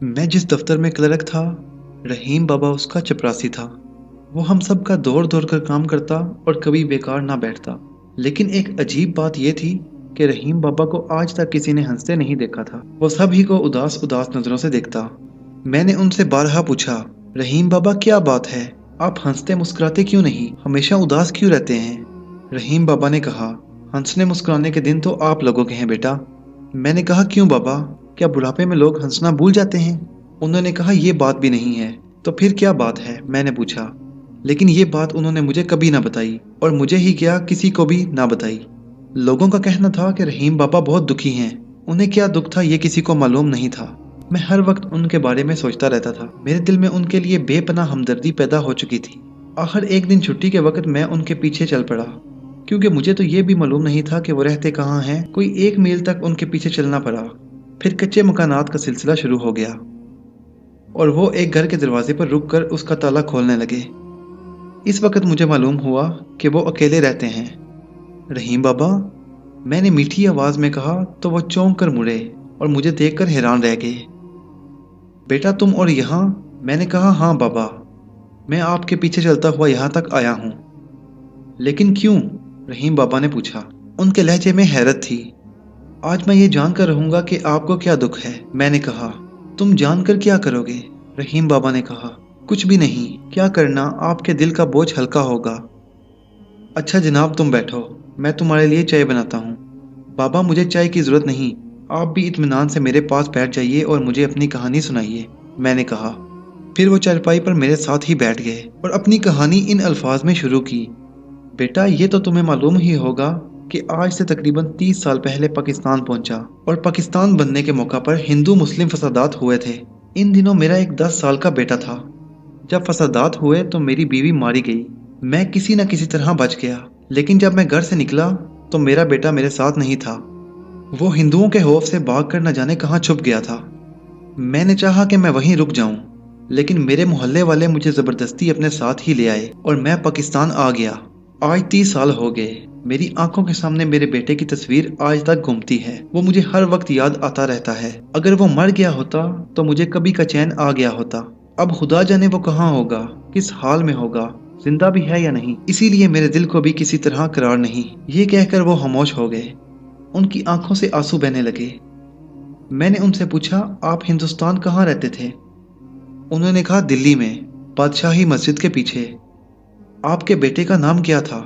मैं जिस दफ्तर में क्लर्क था, रहीम बाबा उसका चपरासी था। वो हम सब का दौड़ दौड़ कर काम करता और कभी बेकार ना बैठता। लेकिन एक अजीब बात यह थी कि रहीम बाबा को आज तक किसी ने हंसते नहीं देखा था। वो सभी को उदास उदास नजरों से देखता। मैंने उनसे बारहा पूछा, रहीम बाबा क्या बात है, आप हंसते मुस्कुराते क्यों नहीं, हमेशा उदास क्यों रहते हैं? रहीम बाबा ने कहा, हंसने मुस्कुराने के दिन तो आप लोगों के हैं बेटा। मैंने कहा, क्यों बाबा, क्या बुढ़ापे में लोग हंसना भूल जाते हैं? उन्होंने कहा, यह बात भी नहीं है। तो फिर क्या बात है, मैंने पूछा। लेकिन ये बात उन्होंने मुझे कभी ना बताई, और मुझे ही क्या किसी को भी ना बताई। लोगों का कहना था कि रहीम बाबा बहुत दुखी हैं। उन्हें क्या दुख था ये किसी को मालूम नहीं था। मैं हर वक्त उनके बारे में सोचता रहता था। मेरे दिल में उनके लिए बेपनाह हमदर्दी पैदा हो चुकी थी। आखिर एक दिन छुट्टी के वक्त मैं उनके पीछे चल पड़ा, क्योंकि मुझे तो ये भी मालूम नहीं था कि वो रहते कहाँ हैं। कोई 1 मील तक उनके पीछे चलना पड़ा। फिर कच्चे मकानात का सिलसिला शुरू हो गया और वो एक घर के दरवाजे पर रुक कर उसका ताला खोलने लगे। इस वक्त मुझे मालूम हुआ कि वो अकेले रहते हैं। रहीम बाबा, मैंने मीठी आवाज में कहा तो वो चौंक कर मुड़े और मुझे देखकर हैरान रह गए। बेटा तुम और यहाँ? मैंने कहा, हाँ बाबा, मैं आपके पीछे चलता हुआ यहाँ तक आया हूँ। लेकिन क्यों? रहीम बाबा ने पूछा। उनके लहजे में हैरत थी। आज मैं ये जानकर रहूंगा कि आपको क्या दुख है, मैंने कहा। तुम जानकर क्या करोगे? रहीम बाबा ने कहा, कुछ भी नहीं, क्या करना, आपके दिल का बोझ हल्का होगा। अच्छा जनाब, तुम बैठो, मैं तुम्हारे लिए चाय बनाता हूँ। बाबा, मुझे चाय की जरूरत नहीं, आप भी इत्मीनान से मेरे पास बैठ जाइए और मुझे अपनी कहानी सुनाइए, मैंने कहा। फिर वो चारपाई पर मेरे साथ ही बैठ गए और अपनी कहानी इन अल्फाज में शुरू की। बेटा, ये तो तुम्हें मालूम ही होगा कि आज से तकरीबन 30 साल पहले पाकिस्तान पहुंचा और पाकिस्तान बनने के मौका पर हिंदू मुस्लिम फसादात हुए थे। इन दिनों मेरा एक 10 साल का बेटा था। जब फसादात हुए तो मेरी बीवी मारी गई। मैं किसी न किसी तरह बच गया, लेकिन जब मैं घर से निकला तो मेरा बेटा मेरे साथ नहीं था। वो हिंदुओं के खौफ से भागकर न जाने कहाँ छुप गया था। मैंने चाहा कि मैं वहीं रुक जाऊं, लेकिन मेरे मोहल्ले वाले मुझे जबरदस्ती अपने साथ ही ले आए और मैं पाकिस्तान आ गया। आज 30 साल हो गए। मेरी आंखों के सामने मेरे बेटे की तस्वीर आज तक घूमती है। वो मुझे हर वक्त याद आता रहता है। अगर वो मर गया होता तो मुझे कभी का चैन आ गया होता। अब खुदा जाने वो कहाँ होगा, किस हाल में होगा, जिंदा भी है या नहीं। इसीलिए मेरे दिल को भी किसी तरह करार नहीं। ये कहकर वो खामोश हो गए। उनकी आंखों से आंसू बहने लगे। मैंने उनसे पूछा, आप हिंदुस्तान कहाँ रहते थे? उन्होंने कहा, दिल्ली में, बादशाही मस्जिद के पीछे। आपके बेटे का नाम क्या था?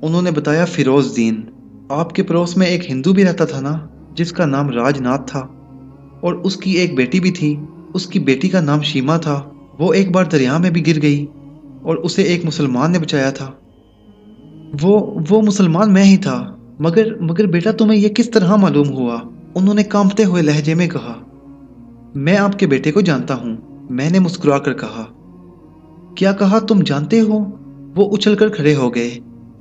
उन्होंने बताया, फिरोज दीन। आपके पड़ोस में एक हिंदू भी रहता था ना, जिसका नाम राजनाथ था, और उसकी एक बेटी भी थी। उसकी बेटी का नाम शीमा था। वो एक बार दरिया में भी गिर गई और उसे एक मुसलमान ने बचाया था। वो मुसलमान मैं ही था। मगर बेटा, तुम्हें यह किस तरह मालूम हुआ? उन्होंने कांपते हुए लहजे में कहा। मैं आपके बेटे को जानता हूं, मैंने मुस्कुरा कर कहा। क्या कहा, तुम जानते हो? वो उछलकर खड़े हो गए।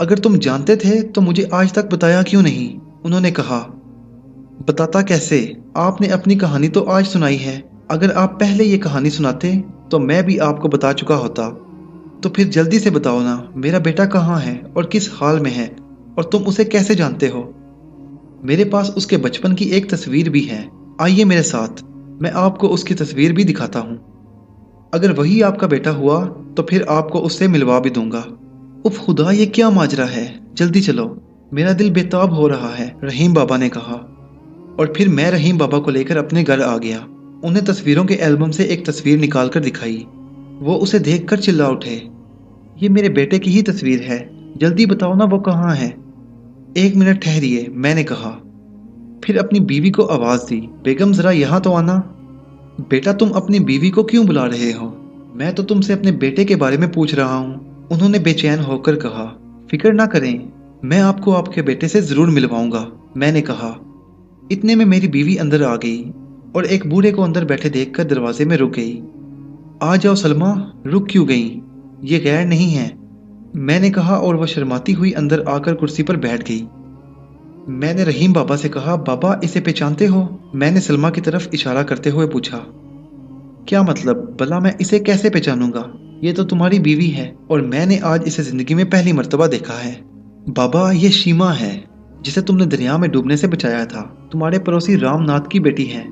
अगर तुम जानते थे तो मुझे आज तक बताया क्यों नहीं? उन्होंने कहा। बताता कैसे, आपने अपनी कहानी तो आज सुनाई है। अगर आप पहले ये कहानी सुनाते तो मैं भी आपको बता चुका होता। तो फिर जल्दी से बताओ ना, मेरा बेटा कहाँ है और किस हाल में है, और तुम उसे कैसे जानते हो? मेरे पास उसके बचपन की एक तस्वीर भी है। आइए मेरे साथ, मैं आपको उसकी तस्वीर भी दिखाता हूँ। अगर वही आपका बेटा हुआ तो फिर आपको उससे मिलवा भी दूंगा। उफ खुदा, ये क्या माजरा है, जल्दी चलो, मेरा दिल बेताब हो रहा है, रहीम बाबा ने कहा। और फिर मैं रहीम बाबा को लेकर अपने घर आ गया। उन्हें तस्वीरों के एल्बम से एक तस्वीर निकाल कर दिखाई। वो उसे देखकर चिल्ला उठे, ये मेरे बेटे की ही तस्वीर है, जल्दी बताओ ना वो कहाँ है। 1 मिनट ठहरिए, मैंने कहा। फिर अपनी बीवी को आवाज दी, बेगम जरा यहाँ तो आना। बेटा, तुम अपनी बीवी को क्यों बुला रहे हो? मैं तो तुमसे अपने बेटे के बारे में पूछ रहा हूँ, उन्होंने बेचैन होकर कहा। फिक्र ना करें, मैं आपको आपके बेटे से जरूर मिलवाऊंगा, मैंने कहा। इतने में मेरी बीवी अंदर आ गई और एक बूढ़े को अंदर बैठे देखकर दरवाजे में रुक गई। आ जाओ सलमा, रुक क्यों गई? ये गैर नहीं है, मैंने कहा, और वह शर्माती हुई अंदर आकर कुर्सी पर बैठ गई। मैंने रहीम बाबा से कहा, बाबा इसे पहचानते हो? मैंने सलमा की तरफ इशारा करते हुए पूछा। क्या मतलब, भला मैं इसे कैसे पहचानूंगा? ये तो तुम्हारी बीवी है और मैंने आज इसे जिंदगी में पहली मर्तबा देखा है। बाबा, ये शीमा है, जिसे तुमने दरिया में डूबने से बचाया था, तुम्हारे पड़ोसी रामनाथ की बेटी है।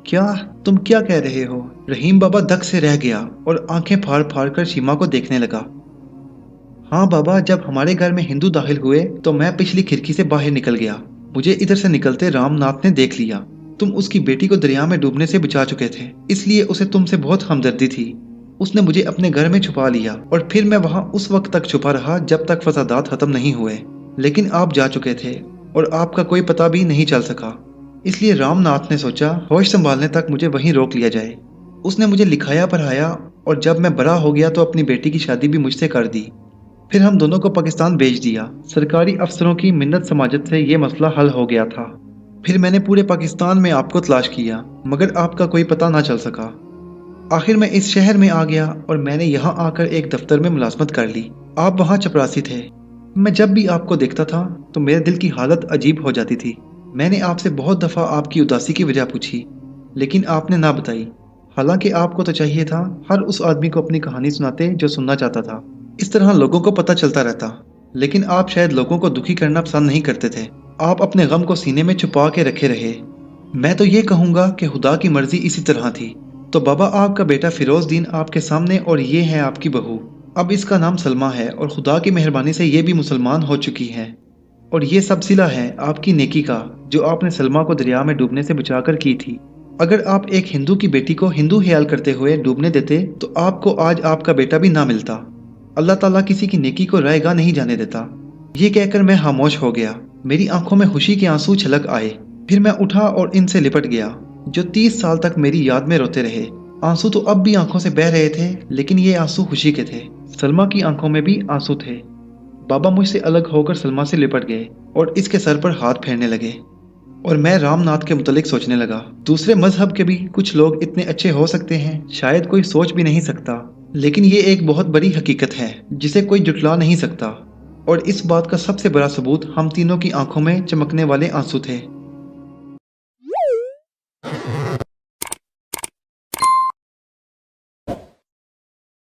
क्या? तुम क्या कह रहे हो? रहीम बाबा दक से रह गया और आंखें फाड़ फाड़ कर सीमा को देखने लगा। हाँ बाबा, जब हमारे घर में हिंदू दाखिल हुए तो मैं पिछली खिड़की से बाहर निकल गया। मुझे इधर से निकलते रामनाथ ने देख लिया। तुम उसकी बेटी को दरिया में डूबने से बचा चुके थे, इसलिए उसे तुमसे बहुत हमदर्दी थी। उसने मुझे अपने घर में छुपा लिया और फिर मैं वहां उस वक्त तक छुपा रहा जब तक फसादात खत्म नहीं हुए। लेकिन आप जा चुके थे और आपका कोई पता भी नहीं चल सका। इसलिए रामनाथ ने सोचा होश संभालने तक मुझे वहीं रोक लिया जाए। उसने मुझे लिखाया पढ़ाया और जब मैं बड़ा हो गया तो अपनी बेटी की शादी भी मुझसे कर दी। फिर हम दोनों को पाकिस्तान भेज दिया। सरकारी अफसरों की मिन्नत समाजत से ये मसला हल हो गया था। फिर मैंने पूरे पाकिस्तान में आपको तलाश किया, मगर आपका कोई पता ना चल सका। आखिर मैं इस शहर में आ गया और मैंने यहाँ आकर एक दफ्तर में मुलाजमत कर ली। आप वहाँ चपरासी थे। मैं जब भी आपको देखता था तो मेरे दिल की हालत अजीब हो जाती थी। मैंने आपसे बहुत दफ़ा आपकी उदासी की वजह पूछी, लेकिन आपने ना बताई। हालांकि आपको तो चाहिए था हर उस आदमी को अपनी कहानी सुनाते जो सुनना चाहता था। इस तरह लोगों को पता चलता रहता। लेकिन आप शायद लोगों को दुखी करना पसंद नहीं करते थे। आप अपने गम को सीने में छुपा के रखे रहे। मैं तो ये कहूँगा कि खुदा की मर्जी इसी तरह थी। तो बाबा, आपका बेटा फिरोज दीन आपके सामने और ये है आपकी बहू। अब इसका नाम सलमा है और खुदा की मेहरबानी से ये भी मुसलमान हो चुकी है। और ये सब सिला है आपकी नेकी का, जो आपने सलमा को दरिया में डूबने से बचाकर की थी। अगर आप एक हिंदू की बेटी को हिंदू ख्याल करते हुए डूबने देते तो आपको आज आपका बेटा भी ना मिलता। अल्लाह ताला किसी की नेकी को रायगा नहीं जाने देता। ये कहकर मैं खामोश हो गया। मेरी आंखों में खुशी के आंसू छलक आए। फिर मैं उठा और इनसे लिपट गया, जो 30 साल तक मेरी याद में रोते रहे। आंसू तो अब भी आंखों से बह रहे थे, लेकिन ये आंसू खुशी के थे। सलमा की आंखों में भी आंसू थे। बाबा मुझसे अलग होकर सलमा से लिपट गए और इसके सर पर हाथ फेरने लगे। और मैं रामनाथ के मुतलिक सोचने लगा, दूसरे मजहब के भी कुछ लोग इतने अच्छे हो सकते हैं, शायद कोई सोच भी नहीं सकता। लेकिन ये एक बहुत बड़ी हकीकत है जिसे कोई जुटला नहीं सकता। और इस बात का सबसे बड़ा सबूत हम तीनों की आंखों में चमकने वाले आंसू थे।